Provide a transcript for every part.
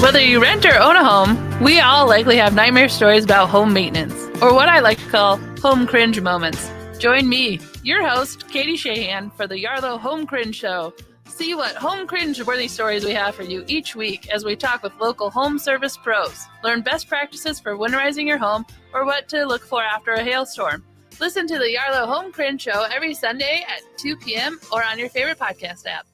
Whether you rent or own a home, we all likely have nightmare stories about home maintenance, or what I like to call home cringe moments. Join me, your host, Katie Shahan, for the Yarlow Home Cringe Show. See what home cringe-worthy stories we have for you each week as we talk with local home service pros. Learn best practices for winterizing your home or what to look for after a hailstorm. Listen to the Yarlow Home Cringe Show every Sunday at 2 p.m. or on your favorite podcast app.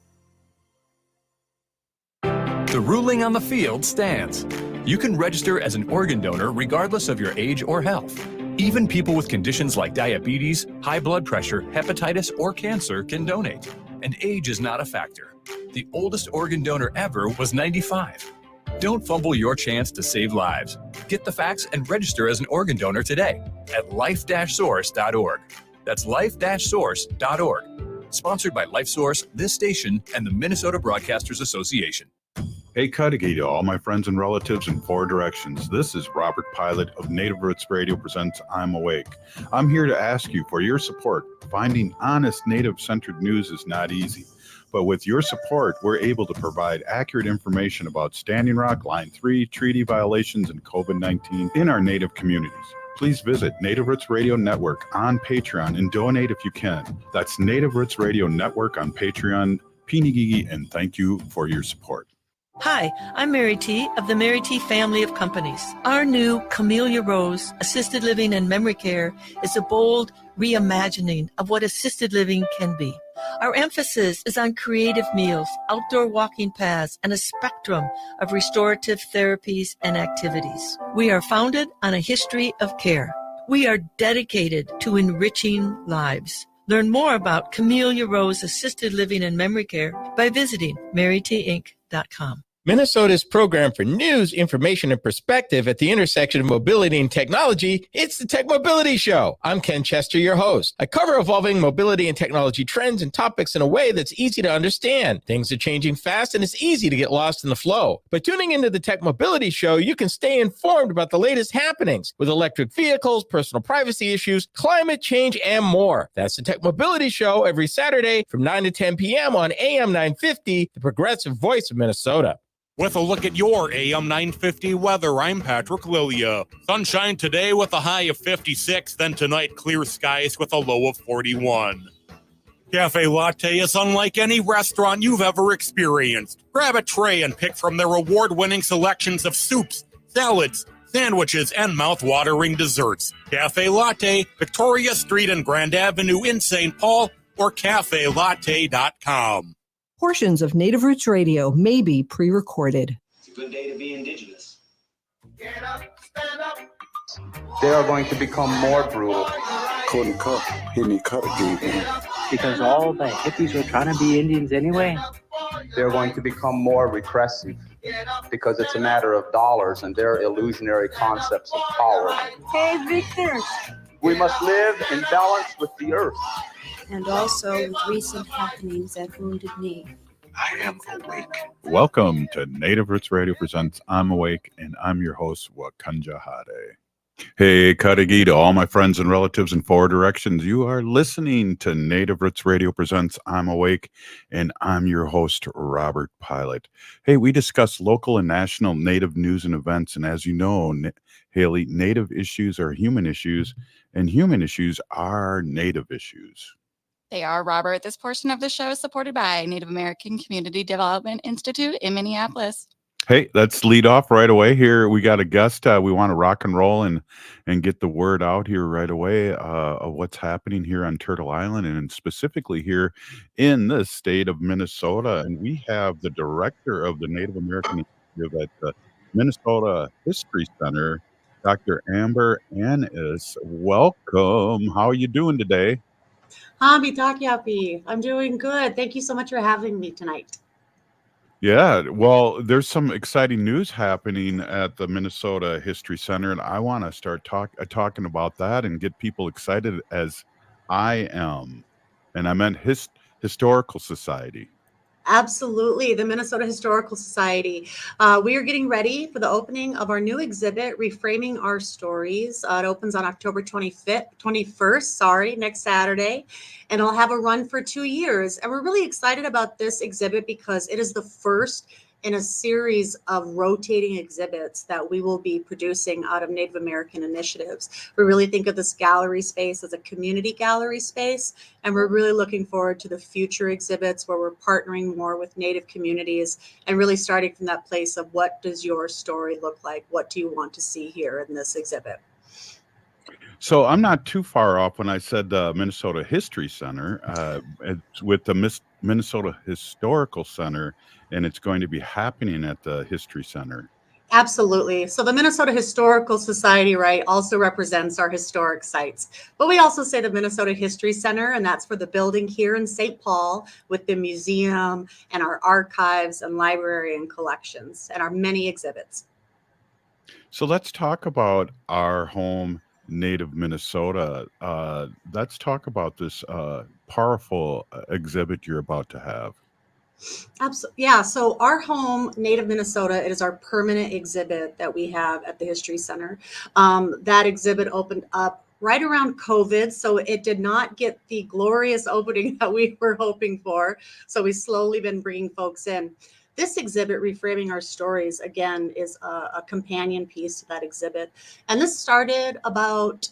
The ruling on the field stands. You can register as an organ donor regardless of your age or health. Even people with conditions like diabetes, high blood pressure, hepatitis, or cancer can donate. And age is not a factor. The oldest organ donor ever was 95. Don't fumble your chance to save lives. Get the facts and register as an organ donor today at life-source.org. That's life-source.org. Sponsored by LifeSource, this station, and the Minnesota Broadcasters Association. Hey, Cudahy to all my friends and relatives in four directions. This is Robert Pilot of Native Roots Radio presents I'm Awake. I'm here to ask you for your support. Finding honest Native-centered news is not easy, but with your support, we're able to provide accurate information about Standing Rock, Line 3, treaty violations, and COVID-19 in our Native communities. Please visit Native Roots Radio Network on Patreon and donate if you can. That's Native Roots Radio Network on Patreon. Pinigigi, and thank you for your support. Hi, I'm Mary T. of the Mary T. family of companies. Our new Camellia Rose Assisted Living and Memory Care is a bold reimagining of what assisted living can be. Our emphasis is on creative meals, outdoor walking paths, and a spectrum of restorative therapies and activities. We are founded on a history of care. We are dedicated to enriching lives. Learn more about Camellia Rose Assisted Living and Memory Care by visiting marytinc.com. Minnesota's program for news, information, and perspective at the intersection of mobility and technology. It's the Tech Mobility Show. I'm Ken Chester, your host. I cover evolving mobility and technology trends and topics in a way that's easy to understand. Things are changing fast, and it's easy to get lost in the flow. By tuning into the Tech Mobility Show, you can stay informed about the latest happenings with electric vehicles, personal privacy issues, climate change, and more. That's the Tech Mobility Show every Saturday from 9 to 10 p.m. on AM 950, the progressive voice of Minnesota. With a look at your AM 950 weather, I'm Patrick Lilia. Sunshine today with a high of 56, then tonight clear skies with a low of 41. Cafe Latte is unlike any restaurant you've ever experienced. Grab a tray and pick from their award-winning selections of soups, salads, sandwiches, and mouth-watering desserts. Cafe Latte, Victoria Street and Grand Avenue in St. Paul, or cafelatte.com. Portions of Native Roots Radio may be pre-recorded. It's a good day to be indigenous. Get up, stand up. They are going to become more brutal. Couldn't cut, hit me cut again. Because all the hippies were trying to be Indians anyway. They're going to become more repressive because it's a matter of dollars and their illusionary concepts of power. Hey, Victor. We must live in balance with the earth. And also with recent happenings at Wounded Knee. I am awake. Welcome to Native Roots Radio presents I'm Awake, and I'm your host, Wakanja Hade. Hey, Cudahy to all my friends and relatives in four directions. You are listening to Native Roots Radio presents I'm Awake, and I'm your host, Robert Pilot. Hey, we discuss local and national Native news and events, and as you know, Haley, Native issues are human issues, and human issues are Native issues. They are, Robert. This portion of the show is supported by Native American Community Development Institute in Minneapolis. Hey, let's lead off right away here. We got a guest. We want to rock and roll and get the word out here right away of what's happening here on Turtle Island and specifically here in the state of Minnesota. And we have the director of the Native American Initiative at the Minnesota History Center, Dr. Amber Annis. Welcome. How are you doing today? I'm doing good. Thank you so much for having me tonight. Yeah, well, there's some exciting news happening at the Minnesota History Center, and I want to start talking about that and get people excited as I am. And I meant Historical Society. Absolutely. The Minnesota Historical Society. We are getting ready for the opening of our new exhibit, Reframing Our Stories. It opens on October 21st, next Saturday. And it'll have a run for 2 years. And we're really excited about this exhibit because it is the first in a series of rotating exhibits that we will be producing out of Native American initiatives. We really think of this gallery space as a community gallery space, and we're really looking forward to the future exhibits where we're partnering more with Native communities and really starting from that place of what does your story look like? What do you want to see here in this exhibit? So I'm not too far off when I said the Minnesota History Center. It's with the Minnesota Historical Center, and it's going to be happening at the History Center. Absolutely. So the Minnesota Historical Society, right, also represents our historic sites. But we also say the Minnesota History Center, and that's for the building here in St. Paul with the museum and our archives and library and collections and our many exhibits. So let's talk about our home, Native Minnesota. Let's talk about this powerful exhibit you're about to have. Absolutely. Yeah. So our home, Native Minnesota, it is our permanent exhibit that we have at the History Center. That exhibit opened up right around COVID, so it did not get the glorious opening that we were hoping for. So we've slowly been bringing folks in. This exhibit, Reframing Our Stories, again, is a companion piece to that exhibit. And this started about,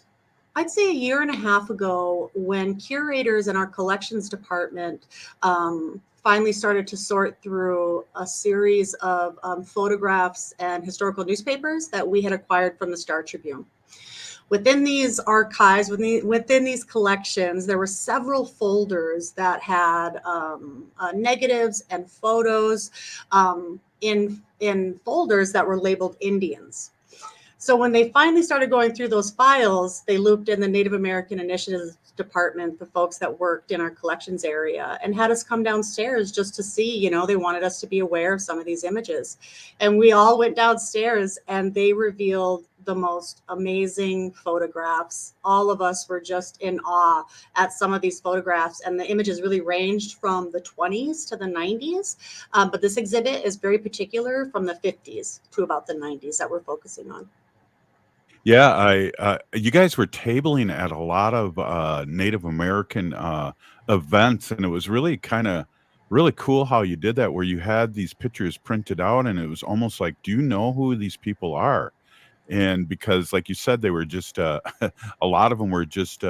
I'd say, a year and a half ago when curators in our collections department finally started to sort through a series of photographs and historical newspapers that we had acquired from the Star Tribune. Within these archives, within these collections, there were several folders that had negatives and photos in folders that were labeled Indians. So when they finally started going through those files, they looped in the Native American Initiatives Department, the folks that worked in our collections area, and had us come downstairs just to see, they wanted us to be aware of some of these images. And we all went downstairs and they revealed the most amazing photographs. All of us were just in awe at some of these photographs, and the images really ranged from the 20s to the 90s. But this exhibit is very particular from the 50s to about the 90s that we're focusing on. Yeah, you guys were tabling at a lot of Native American events, and it was really really cool how you did that, where you had these pictures printed out, and it was almost like, do you know who these people are? And because, like you said, they were just a lot of them were just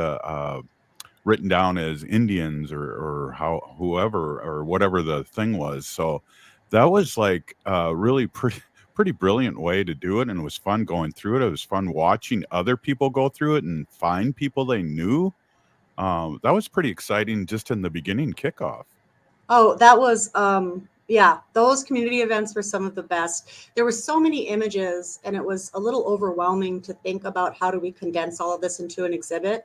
written down as Indians or whoever or whatever the thing was. So that was like really pretty brilliant way to do it, and it was fun going through it. It was fun watching other people go through it and find people they knew. That was pretty exciting just in the beginning kickoff. Oh, that was yeah, those community events were some of the best. There were so many images, and it was a little overwhelming to think about how do we condense all of this into an exhibit.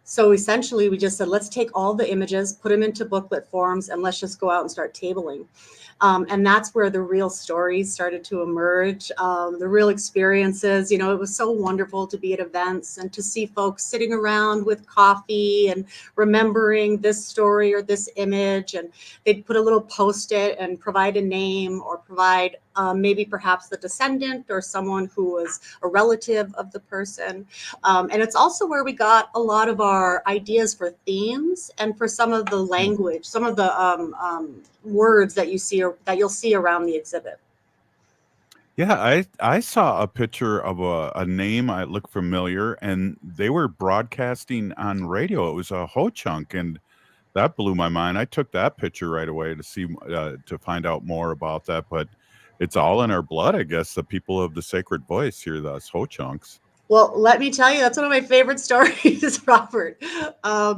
So essentially, we just said, let's take all the images, put them into booklet forms, and let's just go out and start tabling. And that's where the real stories started to emerge, the real experiences. It was so wonderful to be at events and to see folks sitting around with coffee and remembering this story or this image. And they'd put a little Post-it and provide a name or provide maybe perhaps the descendant or someone who was a relative of the person. And it's also where we got a lot of our ideas for themes and for some of the language, some of the words that you'll see around the exhibit. Yeah, I saw a picture of a name I looked familiar, and they were broadcasting on radio. It was a Ho-Chunk, and that blew my mind. I took that picture right away to see to find out more about that, but it's all in our blood, I guess. The people of the sacred voice here, the Ho-Chunks. Well, let me tell you, that's one of my favorite stories, Robert.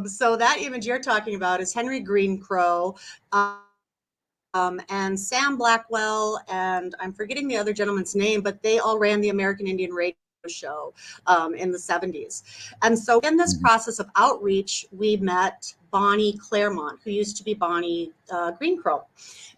So that image you're talking about is Henry Green Crow. And Sam Blackwell, and I'm forgetting the other gentleman's name, but they all ran the American Indian Radio Show in the 70s. And so in this process of outreach, we met Bonnie Claremont, who used to be Bonnie Green Crow.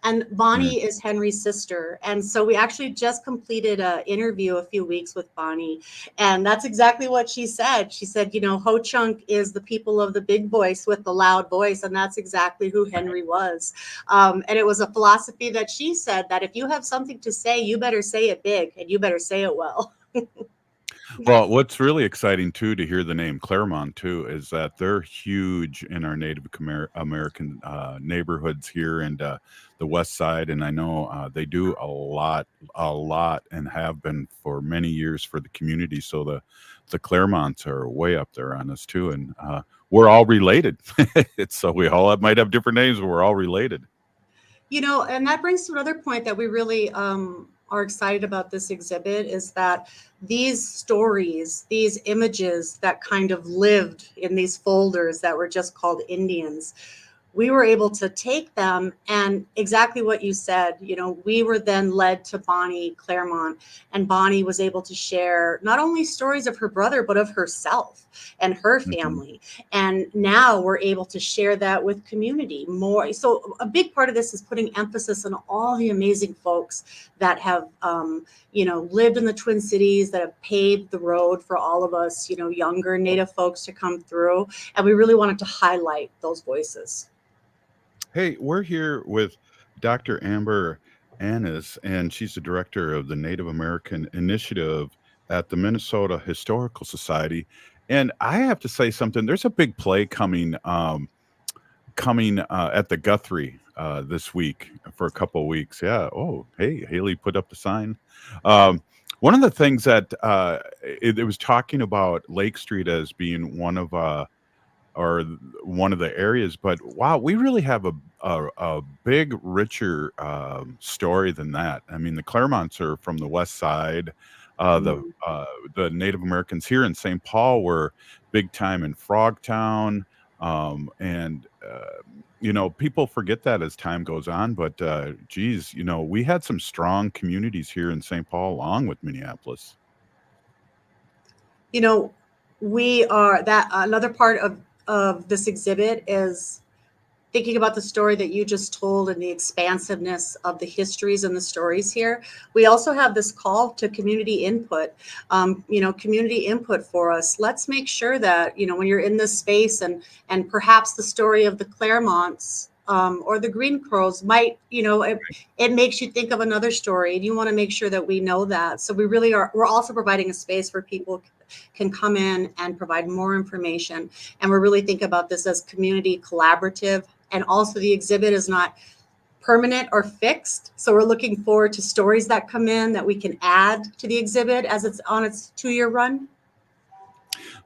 And Bonnie is Henry's sister. And so we actually just completed an interview a few weeks with Bonnie. And that's exactly what she said. She said, Ho-Chunk is the people of the big voice with the loud voice. And that's exactly who Henry was. And it was a philosophy that she said that if you have something to say, you better say it big and you better say it well. Well, what's really exciting too to hear the name Claremont too is that they're huge in our Native American neighborhoods here and the West Side, and I know they do a lot, and have been for many years for the community. So the Claremonts are way up there on us too, and we're all related. So we all might have different names, but we're all related. And that brings to another point that we really are excited about this exhibit is that these stories, these images that kind of lived in these folders that were just called Indians, we were able to take them and exactly what you said, we were then led to Bonnie Claremont, and Bonnie was able to share not only stories of her brother, but of herself and her family. And now we're able to share that with community more. So a big part of this is putting emphasis on all the amazing folks that have, lived in the Twin Cities, that have paved the road for all of us, younger Native folks to come through. And we really wanted to highlight those voices. Hey, we're here with Dr. Amber Annis, and she's the director of the Native American Initiative at the Minnesota Historical Society. And I have to say something. There's a big play coming at the Guthrie this week for a couple of weeks. Yeah. Oh, hey, Haley put up the sign. One of the things that it was talking about Lake Street as being one of the areas, but wow, we really have a big, richer story than that. I mean, the Claremonts are from the West Side. The Native Americans here in St. Paul were big time in Frogtown, and people forget that as time goes on. But geez, we had some strong communities here in St. Paul, along with Minneapolis. We are that another part of this exhibit is thinking about the story that you just told and the expansiveness of the histories and the stories here. We also have this call to community input, community input for us. Let's make sure that, when you're in this space and perhaps the story of the Claremonts or the Green Crows might, it makes you think of another story, and you want to make sure that we know that. So we're also providing a space for people can come in and provide more information. And we're really thinking about this as community collaborative. And also the exhibit is not permanent or fixed. So we're looking forward to stories that come in that we can add to the exhibit as it's on its 2-year run.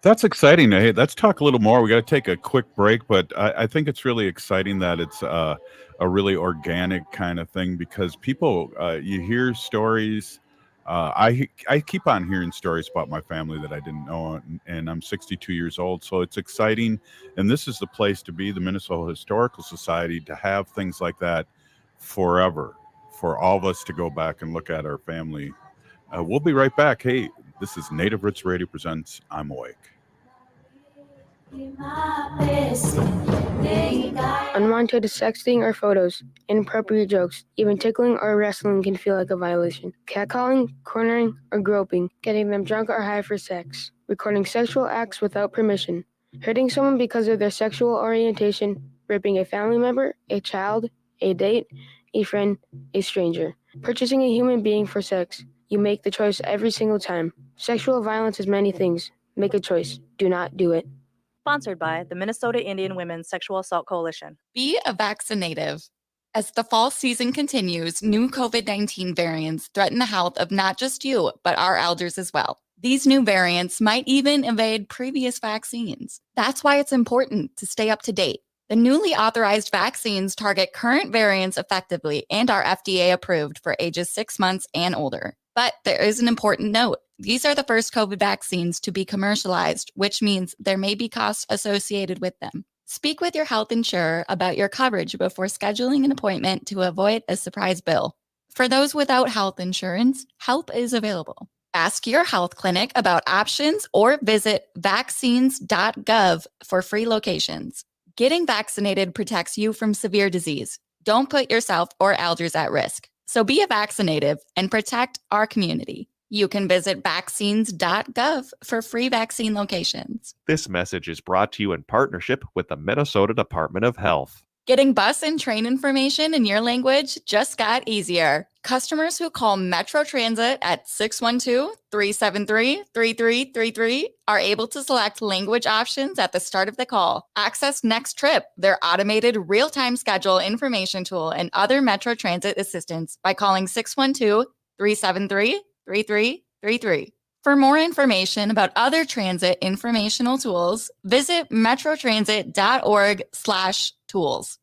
That's exciting. Hey, let's talk a little more. We got to take a quick break, but I think it's really exciting that it's a really organic kind of thing, because people, you hear stories. I keep on hearing stories about my family that I didn't know, and I'm 62 years old, so it's exciting. And this is the place to be, the Minnesota Historical Society, to have things like that forever, for all of us to go back and look at our family. We'll be right back. Hey, this is Native Roots Radio presents I'm Awake. Unwanted sexting or photos, inappropriate jokes, even tickling or wrestling can feel like a violation. Catcalling, cornering, or groping, getting them drunk or high for sex, recording sexual acts without permission, hurting someone because of their sexual orientation, raping a family member, a child, a date, a friend, a stranger, purchasing a human being for sex. You make the choice every single time. Sexual violence is many things. Make a choice. Do not do it. Sponsored by the Minnesota Indian Women's Sexual Assault Coalition. Be a vaccinative. As the fall season continues, new COVID-19 variants threaten the health of not just you, but our elders as well. These new variants might even evade previous vaccines. That's why it's important to stay up to date. The newly authorized vaccines target current variants effectively and are FDA approved for ages 6 months and older. But there is an important note. These are the first COVID vaccines to be commercialized, which means there may be costs associated with them. Speak with your health insurer about your coverage before scheduling an appointment to avoid a surprise bill. For those without health insurance, help is available. Ask your health clinic about options or visit vaccines.gov for free locations. Getting vaccinated protects you from severe disease. Don't put yourself or elders at risk. So be a vaccinative and protect our community. You can visit vaccines.gov for free vaccine locations. This message is brought to you in partnership with the Minnesota Department of Health. Getting bus and train information in your language just got easier. Customers who call Metro Transit at 612-373-3333 are able to select language options at the start of the call. Access Next Trip, their automated real-time schedule information tool, and other Metro Transit assistance by calling 612-373-3333. For more information about other transit informational tools, visit metrotransit.org/tools.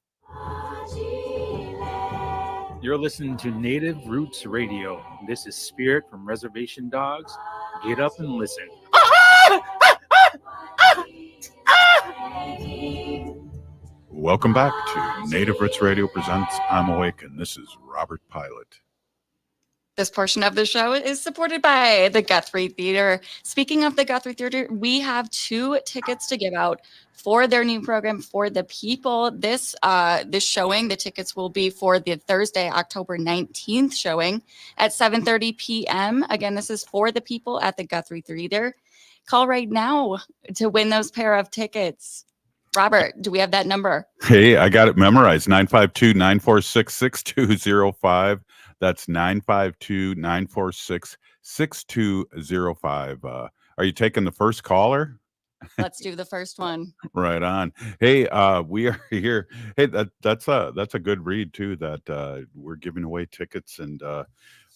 You're listening to Native Roots Radio. This is Spirit from Reservation Dogs. Get up and listen. Welcome back to Native Roots Radio presents I'm Awake, and this is Robert Pilot. This portion of the show is supported by the Guthrie Theater. Speaking of the Guthrie Theater, we have 2 tickets to give out for their new program For the People. This showing, the tickets will be for the Thursday, October 19th showing at 7:30 p.m. Again, this is For the People at the Guthrie Theater. Call right now to win those pair of tickets. Robert, do we have that number? Hey, I got it memorized. 952-946-6205. That's 952-946-6205. Are you taking the first caller? Let's do the first one. Right on. Hey, we are here. Hey, that's a good read too. That we're giving away tickets, and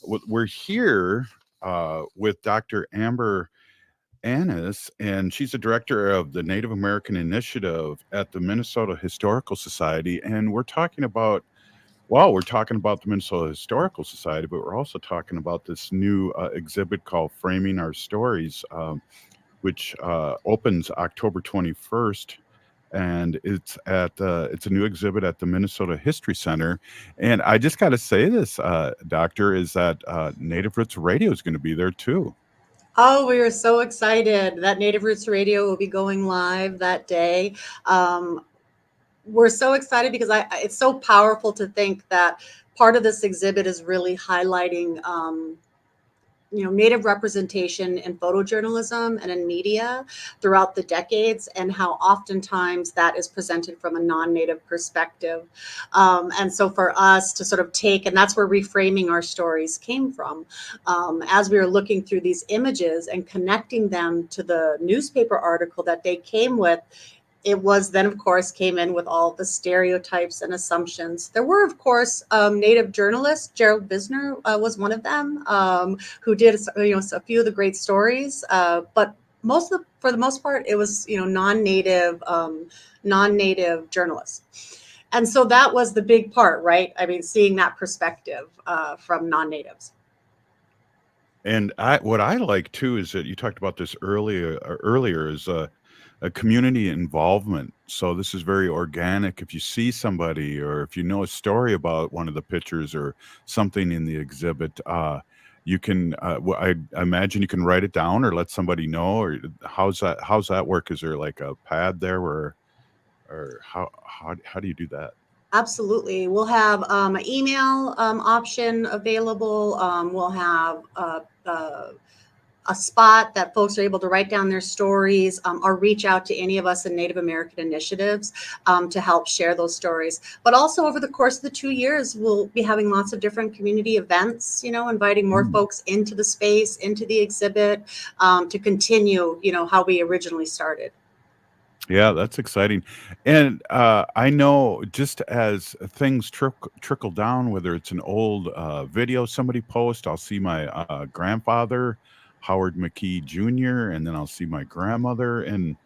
we're here with Dr. Amber Annis, and she's the director of the Native American Initiative at the Minnesota Historical Society, and we're talking about the Minnesota Historical Society, but we're also talking about this new exhibit called Reframing Our Stories, which opens October 21st, and it's a new exhibit at the Minnesota History Center. And I just got to say this, Doctor, is that Native Roots Radio is going to be there too. Oh, we are so excited that Native Roots Radio will be going live that day. We're so excited because it's so powerful to think that part of this exhibit is really highlighting, Native representation in photojournalism and in media throughout the decades, and how oftentimes that is presented from a non-Native perspective. And so for us to sort of take, and that's where Reframing Our Stories came from, as we were looking through these images and connecting them to the newspaper article that they came with. It was then, of course, came in with all the stereotypes and assumptions. There were, of course, Native journalists. Gerald Bisner was one of them, who did a few of the great stories. But for the most part, it was non-Native journalists. And so that was the big part, right? I mean, seeing that perspective from non-Natives. And what I like too is that you talked about this earlier is a community involvement. So this is very organic. If you see somebody, or if you know a story about one of the pictures or something in the exhibit, you can, I imagine you can write it down or let somebody know. Or how's that work? Is there like a pad there or how do you do that? Absolutely. We'll have an email option available. We'll have a spot that folks are able to write down their stories, or reach out to any of us in Native American initiatives to help share those stories. But also over the course of the 2 years, we'll be having lots of different community events, inviting more folks into the space, into the exhibit, to continue, how we originally started. Yeah, that's exciting. And I know just as things trickle down, whether it's an old video somebody posts, I'll see my grandfather, Howard McKee Jr., and then I'll see my grandmother, and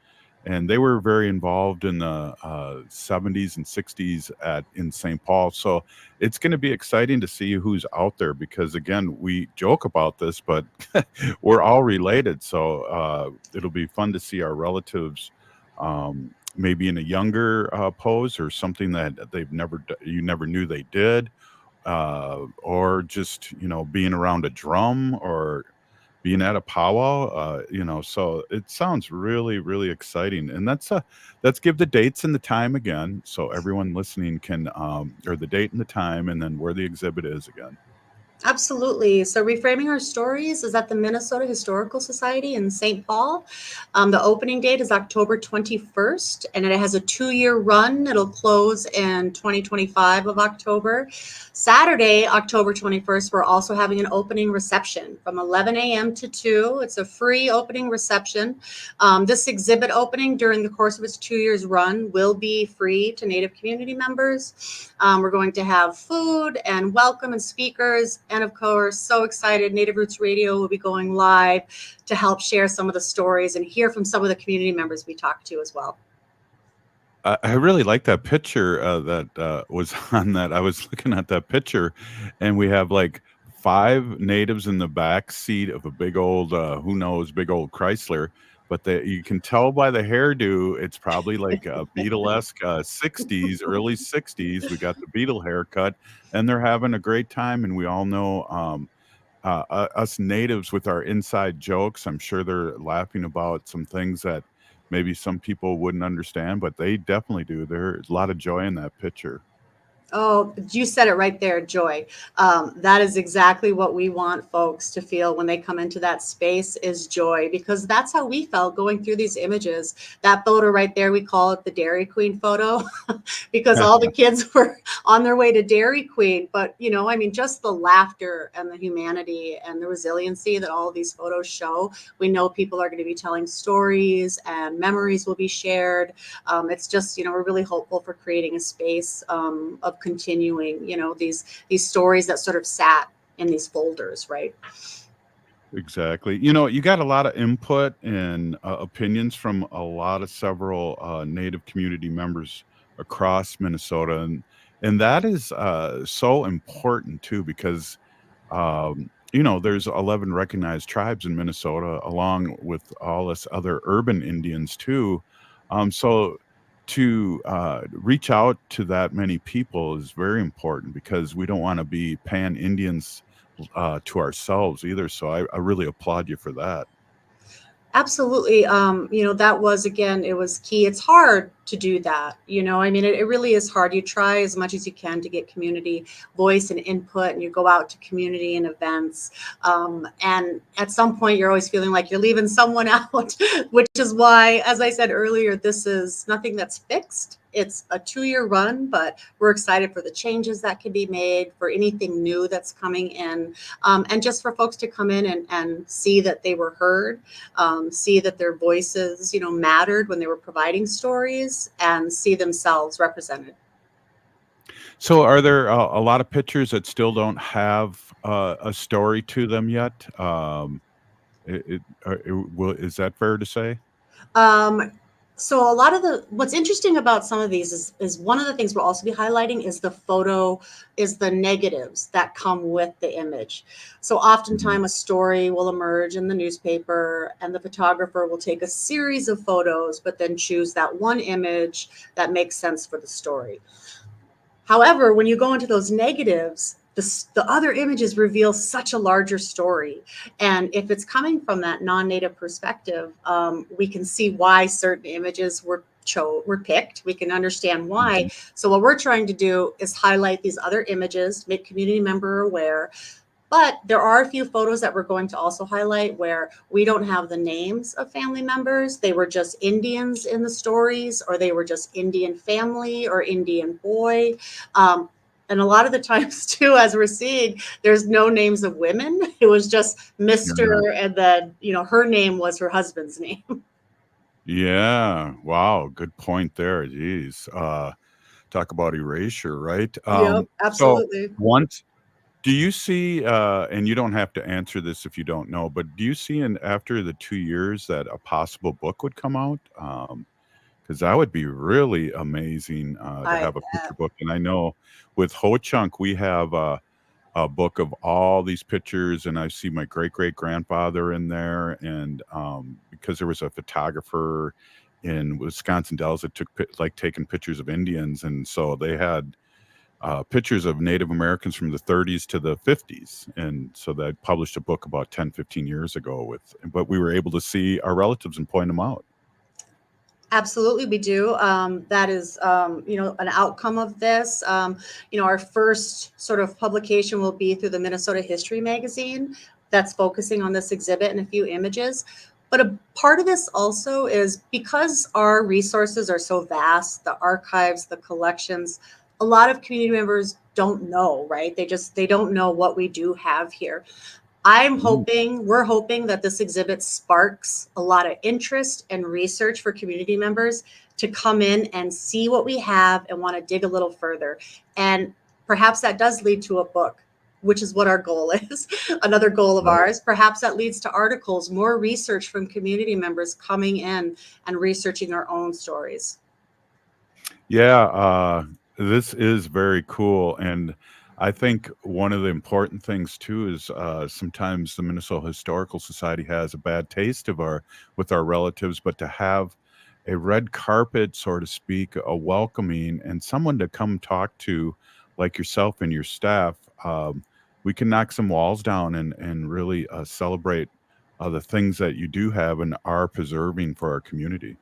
they were very involved in the 70s and 60s in St. Paul. So it's going to be exciting to see who's out there, because again, we joke about this, but we're all related. So it'll be fun to see our relatives maybe in a younger pose, or something that you never knew they did, or just being around a drum, or being at a powwow, so it sounds really, really exciting. And let's give the dates and the time again, so everyone listening can, or the date and the time, and then where the exhibit is again. Absolutely. So, Reframing Our Stories is at the Minnesota Historical Society in St. Paul. The opening date is October 21st, and it has a 2-year run. It'll close in 2025 of October. Saturday, October 21st, we're also having an opening reception from 11 a.m. to 2. It's a free opening reception. This exhibit opening during the course of its 2 years run will be free to Native community members. We're going to have food and welcome and speakers. And of course, so excited, Native Roots Radio will be going live to help share some of the stories and hear from some of the community members we talked to as well. I really like that picture that was on that. I was looking at that picture, and we have like 5 natives in the back seat of a big old, who knows, big old Chrysler. But you can tell by the hairdo, it's probably like a Beatlesque 60s, early 60s. We got the Beatle haircut, and they're having a great time. And we all know us natives with our inside jokes. I'm sure they're laughing about some things that maybe some people wouldn't understand, but they definitely do. There's a lot of joy in that picture. Oh, you said it right there, joy. That is exactly what we want folks to feel when they come into that space is joy, because that's how we felt going through these images. That photo right there, we call it the Dairy Queen photo because all the kids were on their way to Dairy Queen. But, I mean, just the laughter and the humanity and the resiliency that all of these photos show. We know people are going to be telling stories and memories will be shared. It's just, we're really hopeful for creating a space of continuing, these stories that sort of sat in these folders, right? Exactly. You got a lot of input and opinions from several Native community members across Minnesota, and that is so important too, because there's 11 recognized tribes in Minnesota, along with all us other urban Indians too. So to reach out to that many people is very important, because we don't want to be pan-Indians to ourselves either. So I really applaud you for that. Absolutely. That was, again, it was key. It's hard to do that. I mean, it really is hard. You try as much as you can to get community voice and input, and you go out to community and events. And at some point, you're always feeling like you're leaving someone out, which is why, as I said earlier, this is nothing that's fixed. It's a 2-year run, but we're excited for the changes that can be made, for anything new that's coming in, and just for folks to come in and see that they were heard, see that their voices, mattered when they were providing stories, and see themselves represented. So are there a lot of pictures that still don't have a story to them yet? Is that fair to say? So what's interesting about some of these is one of the things we'll also be highlighting is the negatives that come with the image. So oftentimes a story will emerge in the newspaper, and the photographer will take a series of photos, but then choose that one image that makes sense for the story. However, when you go into those negatives, the other images reveal such a larger story. And if it's coming from that non-native perspective, we can see why certain images were picked. We can understand why. So what we're trying to do is highlight these other images, make community member aware. But there are a few photos that we're going to also highlight where we don't have the names of family members. They were just Indians in the stories, or they were just Indian family or Indian boy. And a lot of the times too, as we're seeing, there's no names of women. It was just Mr. And then, her name was her husband's name. Yeah. Wow. Good point there. Geez. Talk about erasure, right? Yep, absolutely. So do you see, and you don't have to answer this if you don't know, but do you see after the 2 years that a possible book would come out? Because that would be really amazing to have a picture book. And I know with Ho Chunk, we have a book of all these pictures, and I see my great-great-grandfather in there. And because there was a photographer in Wisconsin Dells that took taking pictures of Indians, and so they had pictures of Native Americans from the 30s to the 50s. And so they published a book about 10, 15 years ago but we were able to see our relatives and point them out. Absolutely, we do. That is, an outcome of this. Our first sort of publication will be through the Minnesota History Magazine that's focusing on this exhibit and a few images. But a part of this also is because our resources are so vast, the archives, the collections, a lot of community members don't know, right? They don't know what we do have here. We're hoping that this exhibit sparks a lot of interest and research for community members to come in and see what we have and want to dig a little further. And perhaps that does lead to a book, which is what our goal is. Another goal of ours. Perhaps that leads to articles, more research from community members coming in and researching our own stories. Yeah, this is very cool. And I think one of the important things too is sometimes the Minnesota Historical Society has a bad taste with our relatives, but to have a red carpet, so to speak, a welcoming, and someone to come talk to, like yourself and your staff, we can knock some walls down and really celebrate the things that you do have and are preserving for our community.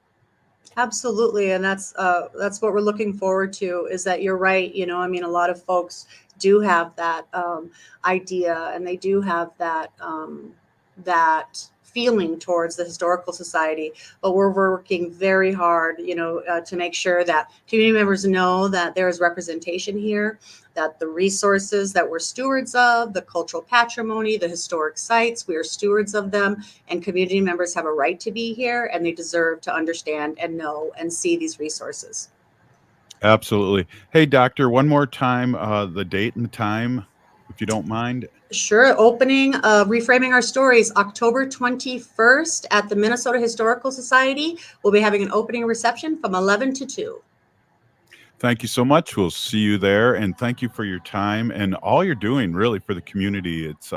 Absolutely, and that's what we're looking forward to. Is that you're right? A lot of folks do have that idea, and they do have that feeling towards the Historical Society. But we're working very hard, to make sure that community members know that there is representation here, that the resources that we're stewards of, the cultural patrimony, the historic sites, we are stewards of them, and community members have a right to be here, and they deserve to understand and know and see these resources. Absolutely. Hey, Doctor, one more time, the date and the time, if you don't mind. Sure. Opening Reframing Our Stories, October 21st at the Minnesota Historical Society. We'll be having an opening reception from 11 to 2. Thank you so much. We'll see you there. And thank you for your time and all you're doing really for the community. It's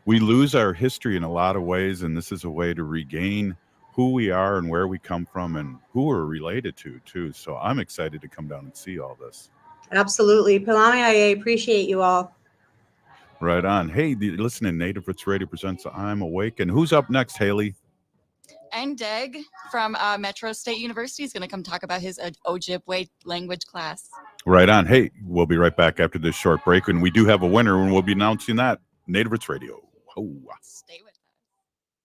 we lose our history in a lot of ways, and this is a way to regain who we are and where we come from and who we're related to too. So I'm excited to come down and see all this. Absolutely. Palami, I appreciate you all. Right on. Hey, listening, Native Roots Radio presents I'm Awake. And who's up next, Haley? Aandeg from Metro State University is going to come talk about his Ojibwe language class. Right on. Hey, we'll be right back after this short break, and we do have a winner, and we'll be announcing that. Native Roots Radio. Oh. Stay with us.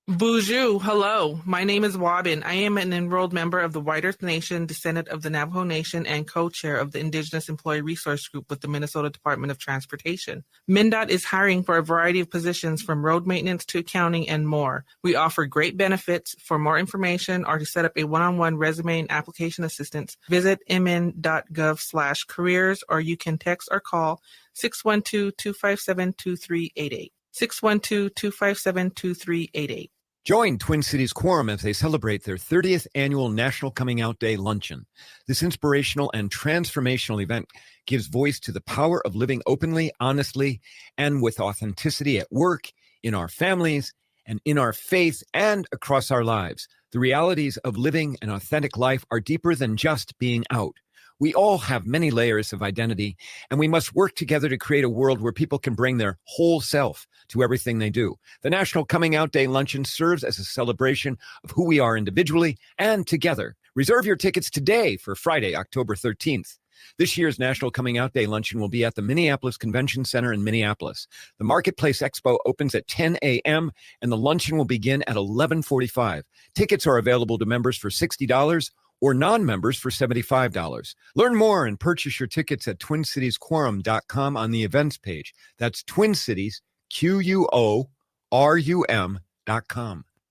Bonjour, hello. My name is Wabin. I am an enrolled member of the White Earth Nation, descendant of the Navajo Nation, and co-chair of the Indigenous Employee Resource Group with the Minnesota Department of Transportation. MnDOT is hiring for a variety of positions from road maintenance to accounting and more. We offer great benefits. For more information or to set up a one-on-one resume and application assistance, visit mn.gov/careers, or you can text or call 612-257-2388. 612-257-2388. Join Twin Cities Quorum as they celebrate their 30th annual National Coming Out Day Luncheon. This inspirational and transformational event gives voice to the power of living openly, honestly, and with authenticity at work, in our families, and in our faith, and across our lives. The realities of living an authentic life are deeper than just being out. We all have many layers of identity, and we must work together to create a world where people can bring their whole self to everything they do. The National Coming Out Day Luncheon serves as a celebration of who we are individually and together. Reserve your tickets today for Friday, October 13th. This year's National Coming Out Day Luncheon will be at the Minneapolis Convention Center in Minneapolis. The Marketplace Expo opens at 10 a.m., and the luncheon will begin at 11:45. Tickets are available to members for $60 or non-members for $75. Learn more and purchase your tickets at TwinCitiesQuorum.com on the events page. That's Twin Cities, QUORUM.com.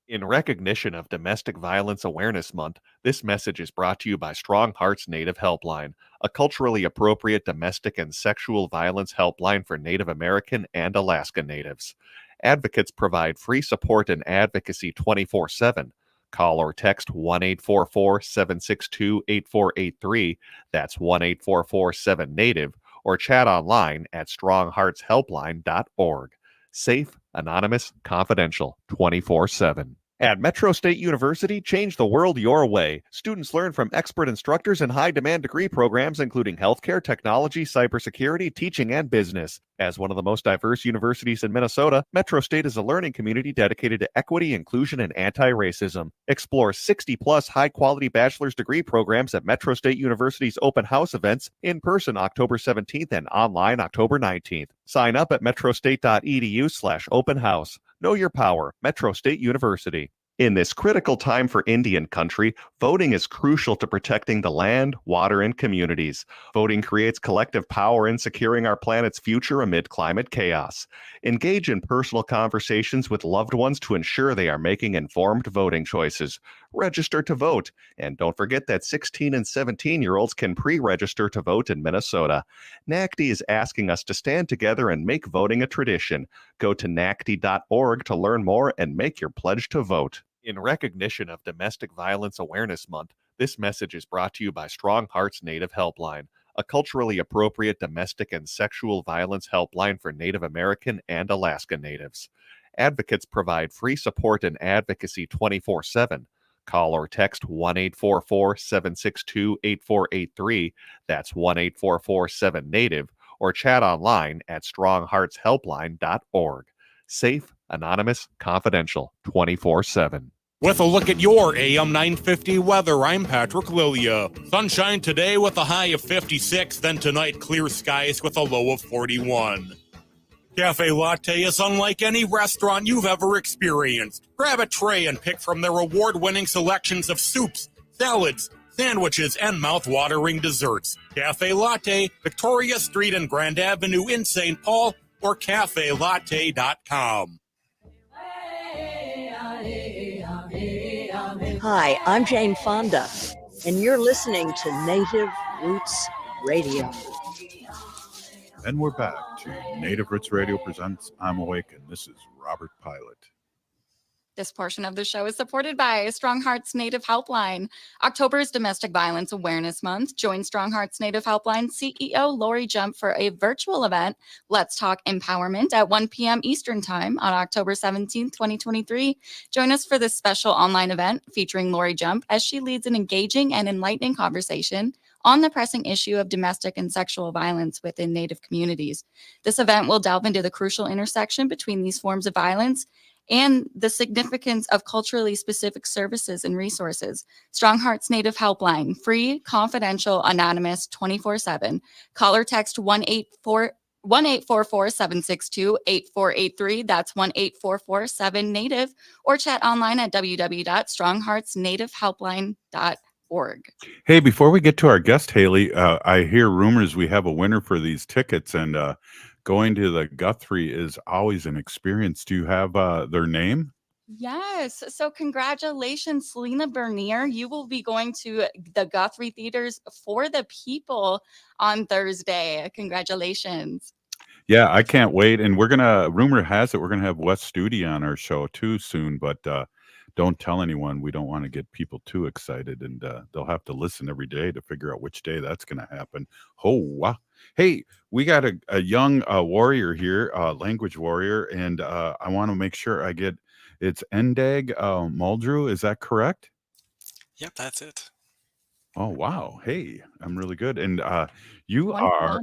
In recognition of Domestic Violence Awareness Month, this message is brought to you by Strong Hearts Native Helpline, a culturally appropriate domestic and sexual violence helpline for Native American and Alaska Natives. Advocates provide free support and advocacy 24/7. Call or text 1-844-762-8483. That's 1-844-7-NATIVE, or chat online at strongheartshelpline.org. Safe, anonymous, confidential, 24/7. At Metro State University, change the world your way. Students learn from expert instructors in high-demand degree programs including healthcare, technology, cybersecurity, teaching, and business. As one of the most diverse universities in Minnesota, Metro State is a learning community dedicated to equity, inclusion, and anti-racism. Explore 60-plus high-quality bachelor's degree programs at Metro State University's open house events in person October 17th and online October 19th. Sign up at metrostate.edu/open house. Know your power. Metro State University. In this critical time for Indian country, voting is crucial to protecting the land, water, and communities. Voting creates collective power in securing our planet's future amid climate chaos. Engage in personal conversations with loved ones to ensure they are making informed voting choices. Register to vote. And don't forget that 16 and 17-year-olds can pre-register to vote in Minnesota. NACD is asking us to stand together and make voting a tradition. Go to nacd.org to learn more and make your pledge to vote. In recognition of Domestic Violence Awareness Month, this message is brought to you by Strong Hearts Native Helpline, a culturally appropriate domestic and sexual violence helpline for Native American and Alaska Natives. Advocates provide free support and advocacy 24/7. Call or text 1-844-762-8483, that's 1-844-7-NATIVE, or chat online at strongheartshelpline.org. Safe, anonymous, confidential, 24/7. With a look at your AM 950 weather, I'm Patrick Lilia. Sunshine today with a high of 56, then tonight clear skies with a low of 41. Cafe Latte is unlike any restaurant you've ever experienced. Grab a tray and pick from their award-winning selections of soups, salads, sandwiches, and mouth-watering desserts. Cafe Latte, Victoria Street and Grand Avenue in St. Paul, or cafelatte.com. Hi, I'm Jane Fonda, and you're listening to Native Roots Radio. And we're back to Native Roots Radio presents I'm Awake, and this is Robert Pilot. This portion of the show is supported by Strong Hearts Native Helpline. October is Domestic Violence Awareness Month. Join Strong Hearts Native Helpline CEO Lori Jump for a virtual event, Let's Talk Empowerment, at 1 p.m. Eastern Time on October 17th, 2023. Join us for this special online event featuring Lori Jump as she leads an engaging and enlightening conversation on the pressing issue of domestic and sexual violence within Native communities. This event will delve into the crucial intersection between these forms of violence and the significance of culturally specific services and resources. Strong Hearts Native Helpline, free, confidential, anonymous, 24/7. Call or text 1-844-762-8483. That's 1-844-7-NATIVE, or chat online at www.strongheartsnativehelpline.org. Hey, before we get to our guest, Haley, I hear rumors we have a winner for these tickets, and going to the Guthrie is always an experience. Do you have their name? Yes. So congratulations, Selena Bernier. You will be going to the Guthrie Theaters for the People on Thursday. Congratulations. Yeah, I can't wait. And rumor has it, we're going to have Wes Studi on our show too soon, but don't tell anyone. We don't want to get people too excited, and they'll have to listen every day to figure out which day that's going to happen. Oh, wow. Hey, we got a young warrior here, language warrior, and I want to make sure it's Aandeg Muldrew. Is that correct? Yep, that's it. Oh, wow. Hey, I'm really good. And you are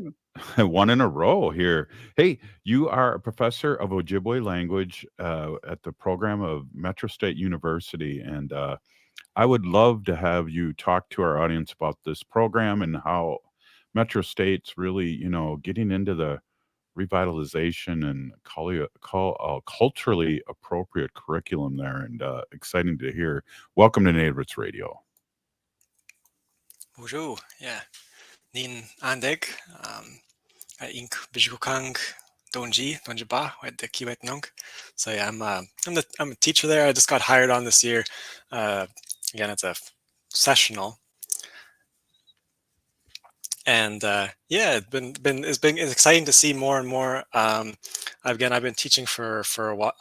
one in a row here. Hey, you are a professor of Ojibwe language at the program of Metro State University. And I would love to have you talk to our audience about this program and how Metro State's really, getting into the revitalization and culturally appropriate curriculum there. And exciting to hear. Welcome to Native Roots Radio. Bonjour, yeah. Nin Aandeg, ink Bijukang Donji Donjaba with the Kiwet Nunk. So yeah, I'm a teacher there. I just got hired on this year. Again, it's a sessional. And it's exciting to see more and more. I've been teaching for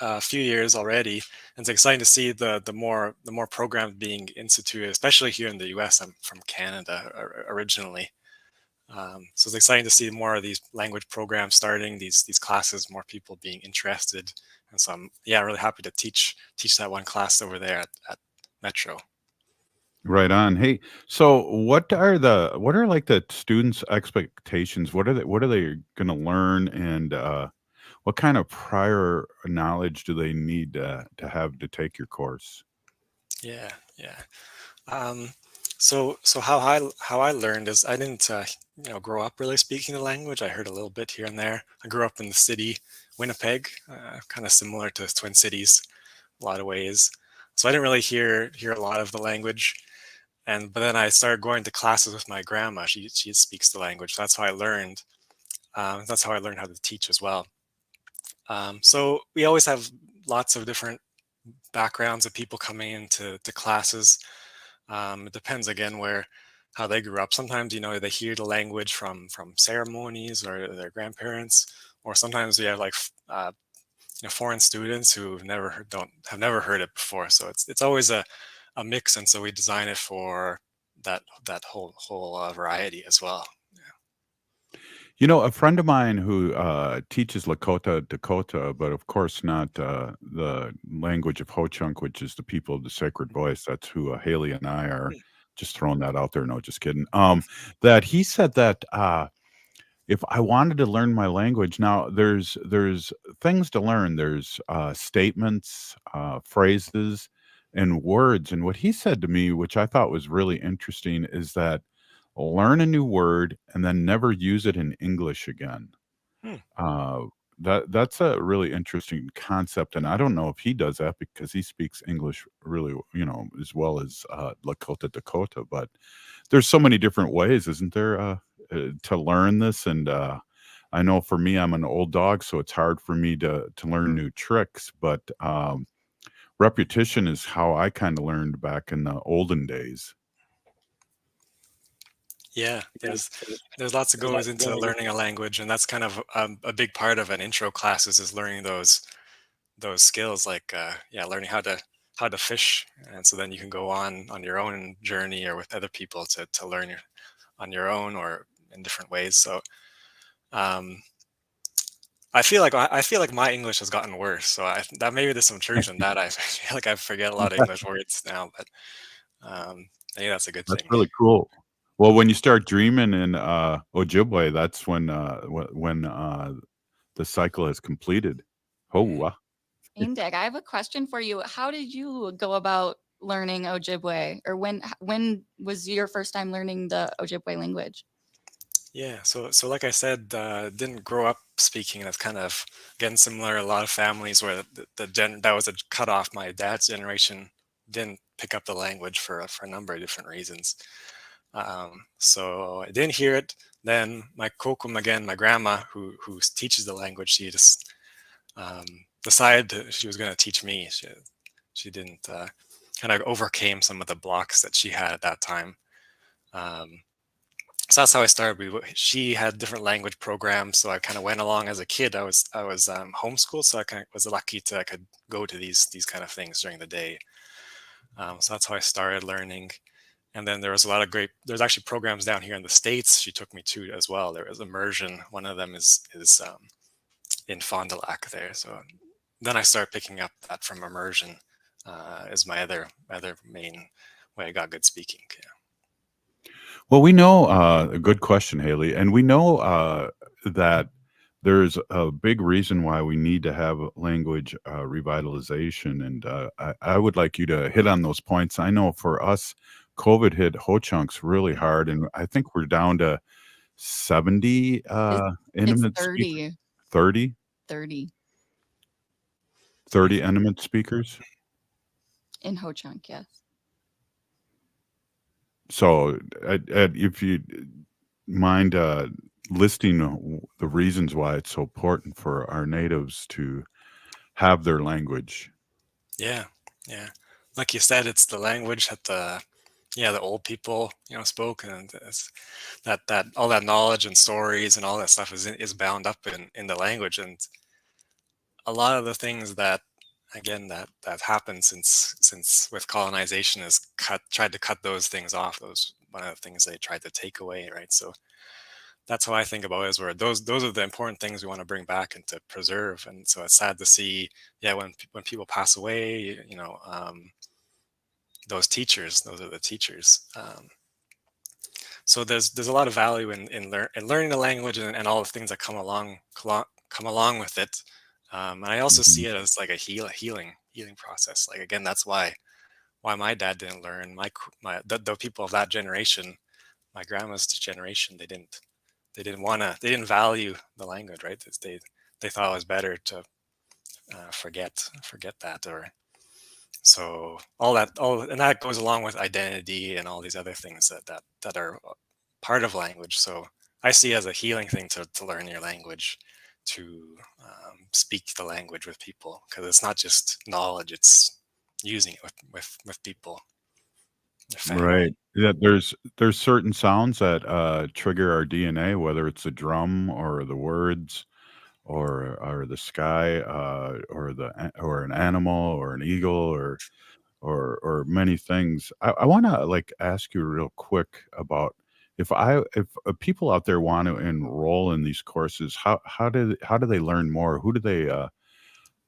a few years already, and it's exciting to see the more programs being instituted, especially here in the U.S. I'm from Canada originally. So it's exciting to see more of these language programs starting, these classes, more people being interested. And so I'm really happy to teach that one class over there at Metro. Right on. Hey, so what are like the students' expectations? What are they going to learn, and what kind of prior knowledge do they need to have to take your course? Yeah. So how I learned is I didn't grow up really speaking the language. I heard a little bit here and there. I grew up in the city, Winnipeg, kind of similar to Twin Cities, a lot of ways. So I didn't really hear a lot of the language. But then I started going to classes with my grandma. She speaks the language. So that's how I learned. That's how I learned how to teach as well. So we always have lots of different backgrounds of people coming into classes. It depends again how they grew up. Sometimes they hear the language from ceremonies or their grandparents, or sometimes we have like foreign students who have never heard it before. So it's always a mix, and so we design it for that whole variety as well. A friend of mine who teaches Lakota Dakota, but of course not the language of Ho Chunk, which is the people of the sacred voice. That's who Haley and I are. Just throwing that out there. No, just kidding. That he said that if I wanted to learn my language, now there's things to learn. There's statements, phrases, and words. And what he said to me, which I thought was really interesting, is that learn a new word and then never use it in English again. Uh, that's a really interesting concept, and I don't know if he does that because he speaks English really, as well as Lakota Dakota. But there's so many different ways, isn't there, to learn this? And I know for me, I'm an old dog, so it's hard for me to learn new tricks. But repetition is how I kind of learned back in the olden days. Yeah, there's lots that goes into learning a language, and that's kind of a big part of an intro classes is learning those skills, like learning how to fish, and so then you can go on your own journey or with other people to learn on your own or in different ways. So I feel like my English has gotten worse. So that maybe there's some truth in that. I feel like I forget a lot of English words now, but I think that's a good That's thing. really cool. Well, when you start dreaming in Ojibwe, that's when the cycle is completed. Oh, Aandeg, I have a question for you. How did you go about learning Ojibwe, or when was your first time learning the Ojibwe language? Yeah, so like I said, didn't grow up speaking. That's kind of again similar. A lot of families where that was a cutoff. My dad's generation didn't pick up the language for a number of different reasons. So I didn't hear it. Then my kokum again, my grandma who teaches the language, she just decided she was going to teach me. She didn't kind of overcame some of the blocks that she had at that time. So that's how I started. She had different language programs, so I kind of went along as a kid. I was homeschooled, so I kind of was lucky I could go to these kind of things during the day. So that's how I started learning. And then there was a lot of there's actually programs down here in the States she took me to as well. There was immersion. One of them is in Fond du Lac there. So then I started picking up that from immersion as my other main way I got good speaking. Yeah. well, we know a good question, Haley, and we know that there's a big reason why we need to have language revitalization, and I would like you to hit on those points. I know for us, COVID hit Ho-Chunks really hard, and I think we're down to 70 intimate It's 30. 30? 30 30 intimate speakers. in Ho Chunk, yes. So, if you mind listing the reasons why it's so important for our natives to have their language. Yeah. Like you said, it's the language that the old people spoke, and that all that knowledge and stories and all that stuff is bound up in the language. And a lot of the things that again that happened since with colonization is tried to cut those things off. Those one of the things they tried to take away, right? So that's how I think about it, is where those are the important things we want to bring back and to preserve. And so it's sad to see, when people pass away, those are the teachers. So there's a lot of value in learning the language and all the things that come along with it. And I also see it as like a healing process. Like, again, that's why my dad didn't learn. The people of that generation, my grandma's generation, they didn't value the language, right? They thought it was better to forget that, or so and that goes along with identity and all these other things that are part of language. So I see it as a healing thing to learn your language, to speak the language with people, because it's not just knowledge, it's using it with people, your family. Right. Yeah, there's certain sounds that trigger our DNA, whether it's a drum or the words or the sky, or an animal or an eagle or many things. I want to like ask you real quick about if people out there want to enroll in these courses, how do they learn more? Who do they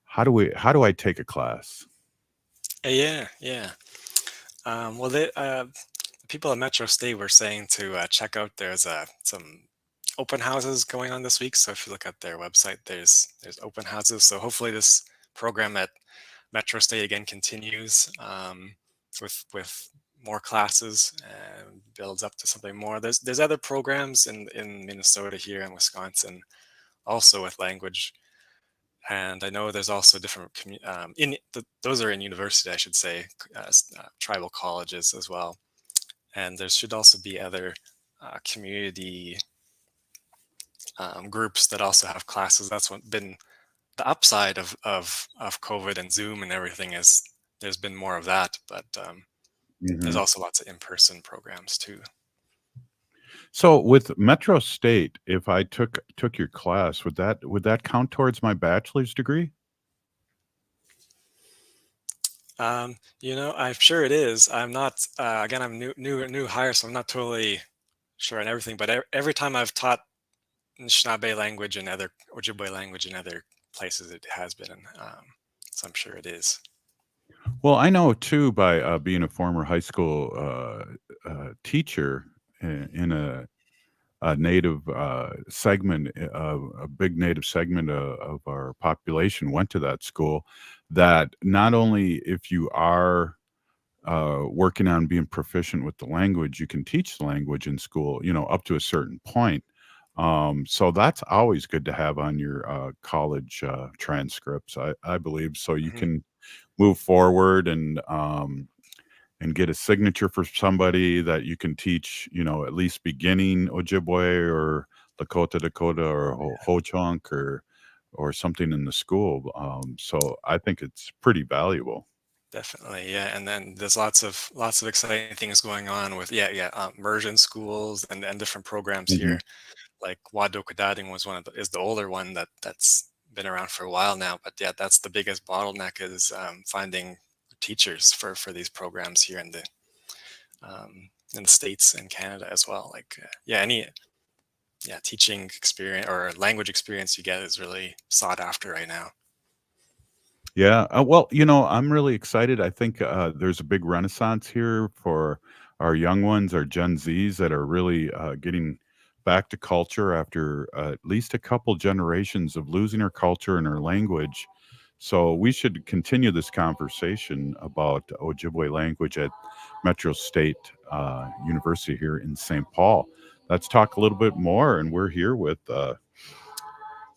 how do I take a class? Yeah. Well, the people at Metro State were saying to check out. There's some open houses going on this week. So if you look at their website, there's open houses. So hopefully this program at Metro State again continues with more classes and builds up to something more. There's other programs in Minnesota here and Wisconsin also with language. And I know there's also different those are in university, I should say, tribal colleges as well. And there should also be other community groups that also have classes. That's been the upside of COVID and Zoom and everything, is there's been more of that, but there's also lots of in-person programs too. So with Metro State, if I took your class, would that count towards my bachelor's degree? I'm sure it is. I'm not, again, I'm new hire, so I'm not totally sure on everything, but every time I've taught Anishinaabe language and other Ojibwe language in other places, it has been, so I'm sure it is. Well, I know too, by being a former high school teacher in a native segment, a big native segment of our population went to that school, that not only if you are working on being proficient with the language, you can teach the language in school, up to a certain point. So that's always good to have on your college transcripts, I believe, so you can move forward and get a signature for somebody that you can teach, at least beginning Ojibwe or Dakota or Ho-Chunk or something in the school. So I think it's pretty valuable. Definitely, yeah. And then there's lots of exciting things going on with immersion schools and different programs here. Like Wadokadading is the older one that's been around for a while now. But yeah, that's the biggest bottleneck, is finding teachers for these programs here in the States and Canada as well. Like any teaching experience or language experience you get is really sought after right now. Yeah. Well, I'm really excited. I think there's a big renaissance here for our young ones, our Gen Zs, that are really getting back to culture after at least a couple generations of losing our culture and our language. So we should continue this conversation about Ojibwe language at Metro State University here in St. Paul. Let's talk a little bit more, and we're here with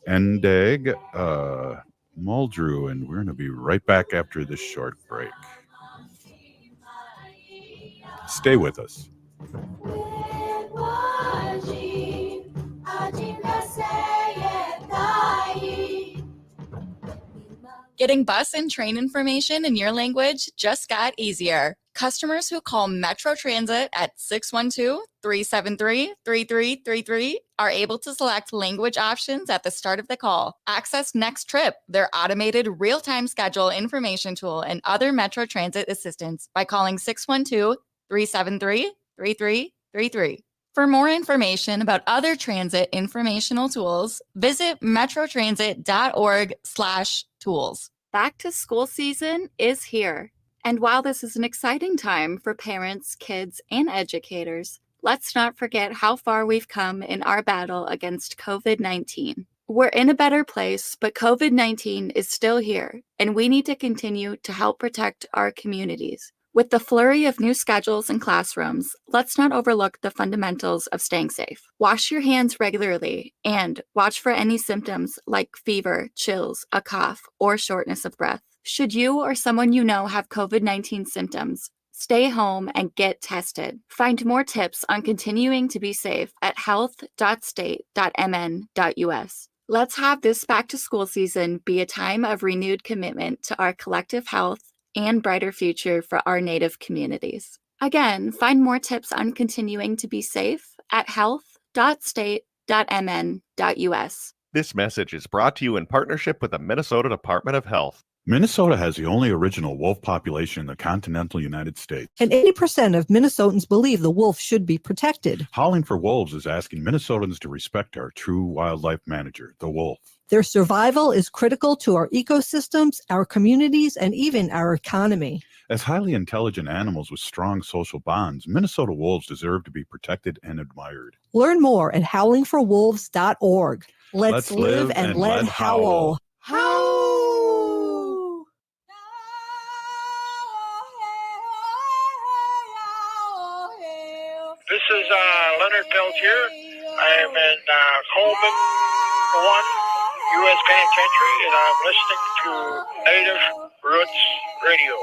Aandeg Muldrew, and we're going to be right back after this short break. Stay with us. Getting bus and train information in your language just got easier. Customers who call Metro Transit at 612-373-3333 are able to select language options at the start of the call. Access Next Trip, their automated real-time schedule information tool, and other Metro Transit assistance by calling 612-373-3333. For more information about other transit informational tools, visit metrotransit.org/tools. Back to school season is here. And while this is an exciting time for parents, kids, and educators, let's not forget how far we've come in our battle against COVID-19. We're in a better place, but COVID-19 is still here, and we need to continue to help protect our communities. With the flurry of new schedules and classrooms, let's not overlook the fundamentals of staying safe. Wash your hands regularly and watch for any symptoms like fever, chills, a cough, or shortness of breath. Should you or someone you know have COVID-19 symptoms, stay home and get tested. Find more tips on continuing to be safe at health.state.mn.us. Let's have this back to school season be a time of renewed commitment to our collective health and brighter future for our Native communities. Again, find more tips on continuing to be safe at health.state.mn.us. This message is brought to you in partnership with the Minnesota Department of Health. Minnesota has the only original wolf population in the continental United States. And 80% of Minnesotans believe the wolf should be protected. Howling for Wolves is asking Minnesotans to respect our true wildlife manager, the wolf. Their survival is critical to our ecosystems, our communities, and even our economy. As highly intelligent animals with strong social bonds, Minnesota wolves deserve to be protected and admired. Learn more at howlingforwolves.org. Let's live and let howl. Howl! This is Leonard Peltier. I am in Coleman 1 U.S. Penitentiary, and I'm listening to Native Roots Radio.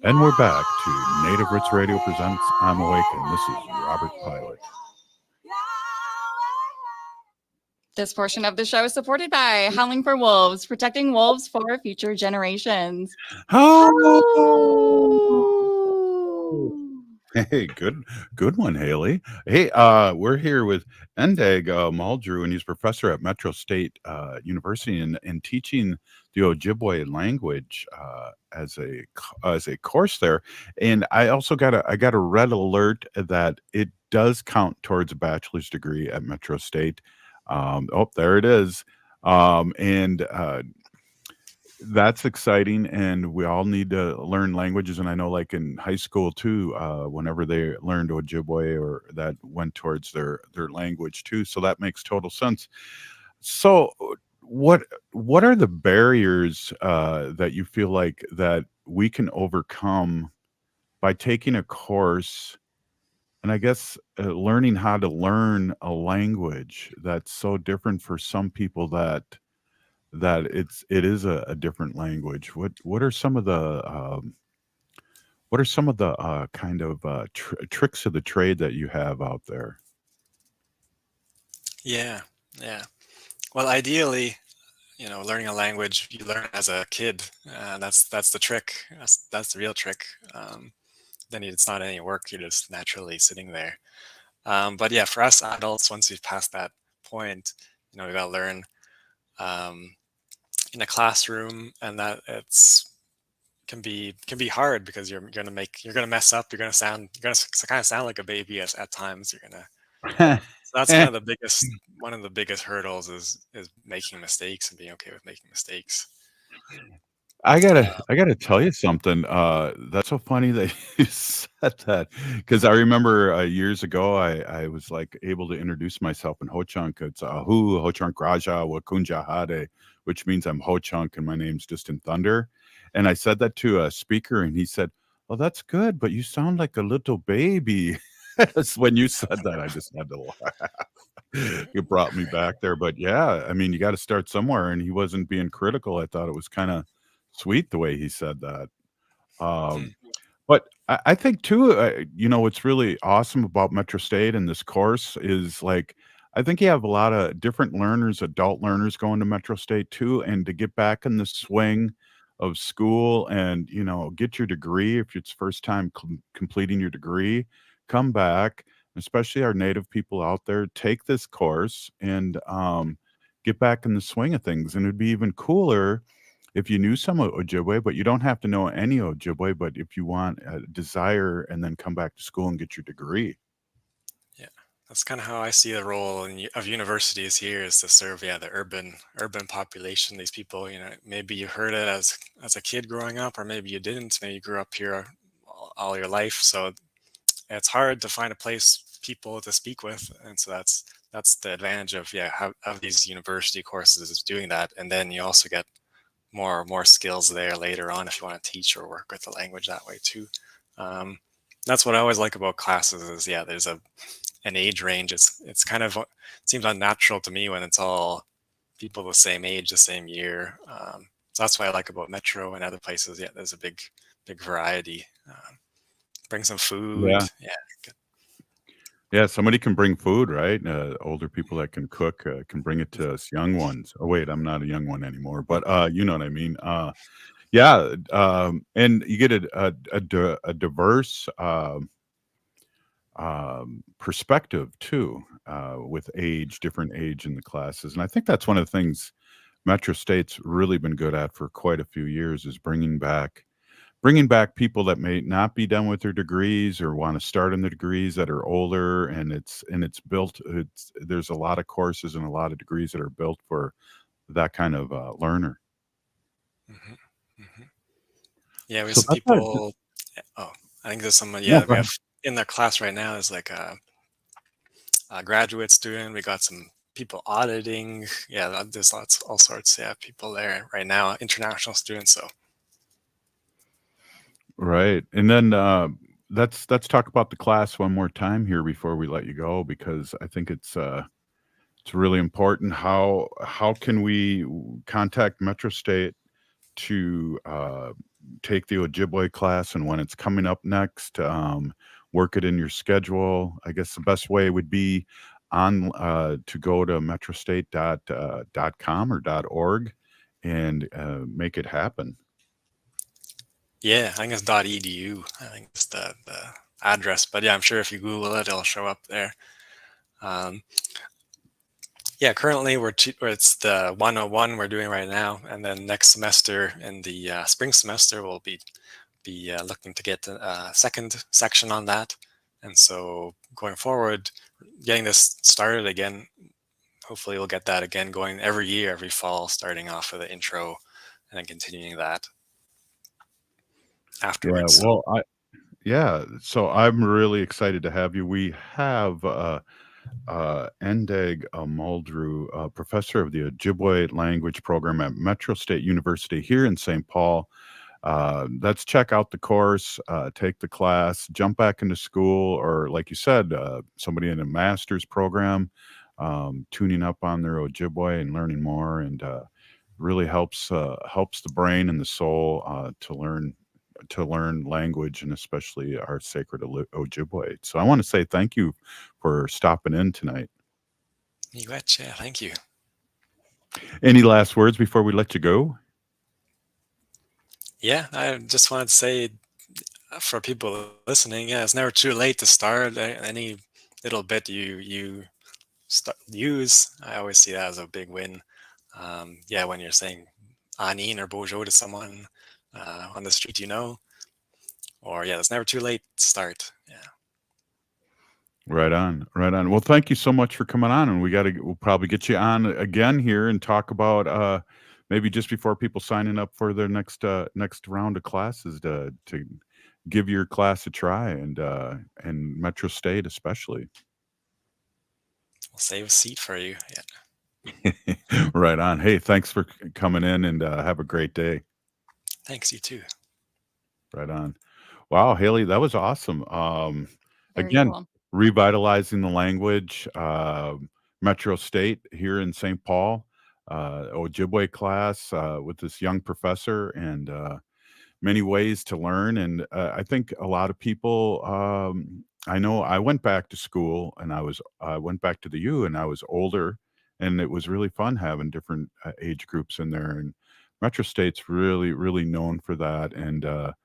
And we're back to Native Roots Radio presents I'm Awake, and this is Robert Pilot. This portion of the show is supported by Howling for Wolves, protecting wolves for future generations. Hey, good one, Haley. Hey, we're here with Aandeg Muldrew, and he's professor at Metro State University and teaching the Ojibwe language as a course there. And I also got a red alert that it does count towards a bachelor's degree at Metro State. There it is. That's exciting, and we all need to learn languages. And I know, like in high school too, whenever they learned Ojibwe, or that went towards their language too. So that makes total sense. So, what are the barriers that you feel like that we can overcome by taking a course? And I guess learning how to learn a language that's so different for some people that it is a different language. What are some of the kind of tricks of the trade that you have out there? Yeah. Well, ideally, learning a language you learn as a kid. That's the trick. That's the real trick. Then it's not any work. You're just naturally sitting there. But yeah, for us adults, once we've passed that point, we got to learn in a classroom, and that can be hard because you're gonna mess up. You're gonna kind of sound like a baby at times. So that's one of the biggest hurdles is making mistakes and being okay with making mistakes. I gotta tell you something. That's so funny that you said that, because I remember years ago I was like able to introduce myself in Ho-Chunk. It's Ahu Ho-Chunk Raja Wakunja Hade, which means I'm Ho-Chunk and my name's Distant Thunder. And I said that to a speaker, and he said, "Oh, that's good, but you sound like a little baby." When you said that, I just had to laugh. It brought me back there. But yeah, I mean, you got to start somewhere, and he wasn't being critical. I thought it was kind of sweet the way he said that. But I think too, what's really awesome about Metro State and this course is, like, I think you have a lot of different learners, adult learners going to Metro State too, and to get back in the swing of school and, get your degree. If it's first time completing your degree, come back, especially our Native people out there, take this course and get back in the swing of things. And it'd be even cooler if you knew some Ojibwe, but you don't have to know any Ojibwe, but if you want a desire, and then come back to school and get your degree. that's kind of how I see the role of universities here, is to serve the urban population. These people, maybe you heard it as a kid growing up, or maybe you didn't. Maybe you grew up here all your life, so it's hard to find a place people to speak with, and so that's the advantage of these university courses, is doing that. And then you also get more skills there later on if you want to teach or work with the language that way too. That's what I always like about classes, is there's an age range. It's kind of, it seems unnatural to me when it's all people the same age, the same year. So that's what I like about Metro and other places. There's a big variety. Bring some food. Yeah, somebody can bring food, right? Older people that can cook can bring it to us young ones. Oh wait, I'm not a young one anymore, but you know what I mean. And you get a diverse perspective too, with different age in the classes, and I think that's one of the things Metro State's really been good at for quite a few years, is bringing back people that may not be done with their degrees or want to start in the degrees, that are older, and there's a lot of courses and a lot of degrees that are built for that kind of learner. We have some people. I think there's someone. We have in their class right now is like a graduate student. We got some people auditing. There's all sorts. People there right now, international students. So. Right. And then let's talk about the class one more time here before we let you go, because I think it's really important. How can we contact Metro State to take the Ojibwe class, and when it's coming up next, work it in your schedule? I guess the best way would be to go to metrostate.com or .org and make it happen. I think it's .edu. I think it's the address, but I'm sure if you Google it, it'll show up there. Currently it's the 101 we're doing right now, and then next semester in the spring semester we'll be looking to get a second section on that. And so going forward, getting this started again, hopefully we'll get that again going every year, every fall, starting off with the intro and then continuing that afterwards. So I'm really excited to have you. We have Aandeg Muldrew, professor of the Ojibwe language program at Metro State University here in St. Paul. Let's check out the course, take the class, jump back into school, or like you said, somebody in a master's program, tuning up on their Ojibwe and learning more, and really helps the brain and the soul to learn language, and especially our sacred Ojibwe. So I want to say thank you for stopping in tonight. You betcha. Thank you. Any last words before we let you go? I just wanted to say, for people listening, it's never too late to start. Any little bit you use, I always see that as a big win. When you're saying Anin or Bojo to someone on the street, or it's never too late to start. Right on. Well, thank you so much for coming on, and we'll probably get you on again here and talk about maybe just before people signing up for their next round of classes to give your class a try, and Metro State especially. We'll save a seat for you. Right on. Hey, thanks for coming in, and have a great day. Thanks, you too. Right on. Wow, Haley, that was awesome. Again, cool. Revitalizing the language, Metro State here in St. Paul, Ojibwe class with this young professor, and many ways to learn. And I think a lot of people, I know I went back to school, and I went back to the U, and I was older, and it was really fun having different age groups in there. And Metro State's really, really known for that, and the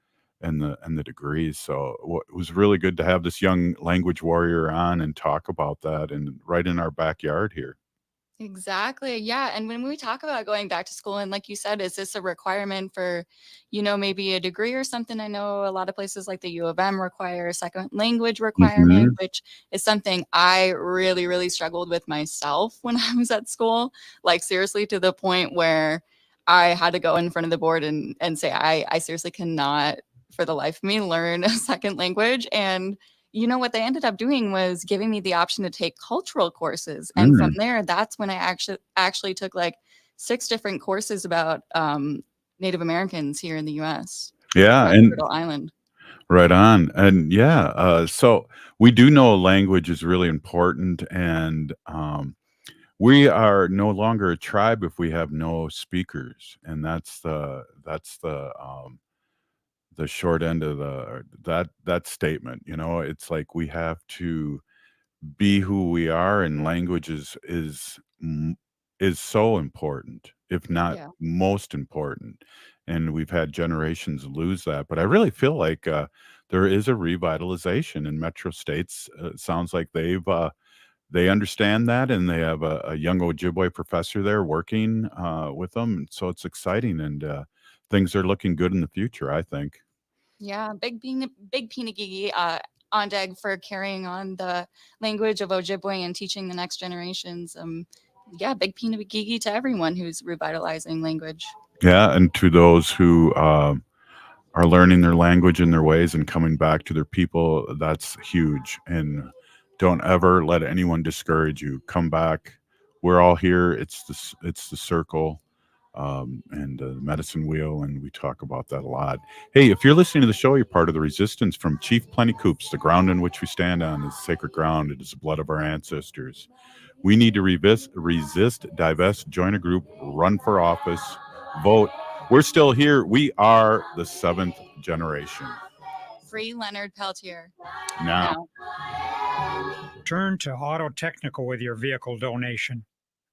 degrees. So it was really good to have this young language warrior on and talk about that, and right in our backyard here. Exactly. Yeah. And when we talk about going back to school, and like you said, is this a requirement for, maybe a degree or something? I know a lot of places like the U of M require a second language requirement, Mhm. which is something I really, really struggled with myself when I was at school. Like, seriously, to the point where I had to go in front of the board and say, I seriously cannot, for the life of me, learn a second language. And what they ended up doing was giving me the option to take cultural courses. And from Mm. there, that's when I actually took like 6 different courses about Native Americans here in the US Yeah, across and Turtle Island. right on. And yeah, so we do know language is really important, and we are no longer a tribe if we have no speakers, and that's the short end of that statement. It's like we have to be who we are, and language is so important, if not Yeah. most important. And we've had generations lose that, but I really feel like there is a revitalization in metro states. It sounds like they understand that, and they have a young Ojibwe professor there working with them. So it's exciting, and things are looking good in the future, I think. Yeah, big Pinagigi, Aandeg, for carrying on the language of Ojibwe and teaching the next generations. Yeah, big Pinagigi to everyone who's revitalizing language. Yeah, and to those who are learning their language and their ways and coming back to their people, that's huge. And don't ever let anyone discourage you. Come back. We're all here. It's the circle, and the medicine wheel, and we talk about that a lot. Hey, if you're listening to the show, you're part of the resistance from Chief Plenty Coops. The ground in which we stand on is sacred ground. It is the blood of our ancestors. We need to resist, divest, join a group, run for office, vote. We're still here. We are the 7th generation. Free Leonard Peltier. Now. Turn to Auto Technical with your vehicle donation.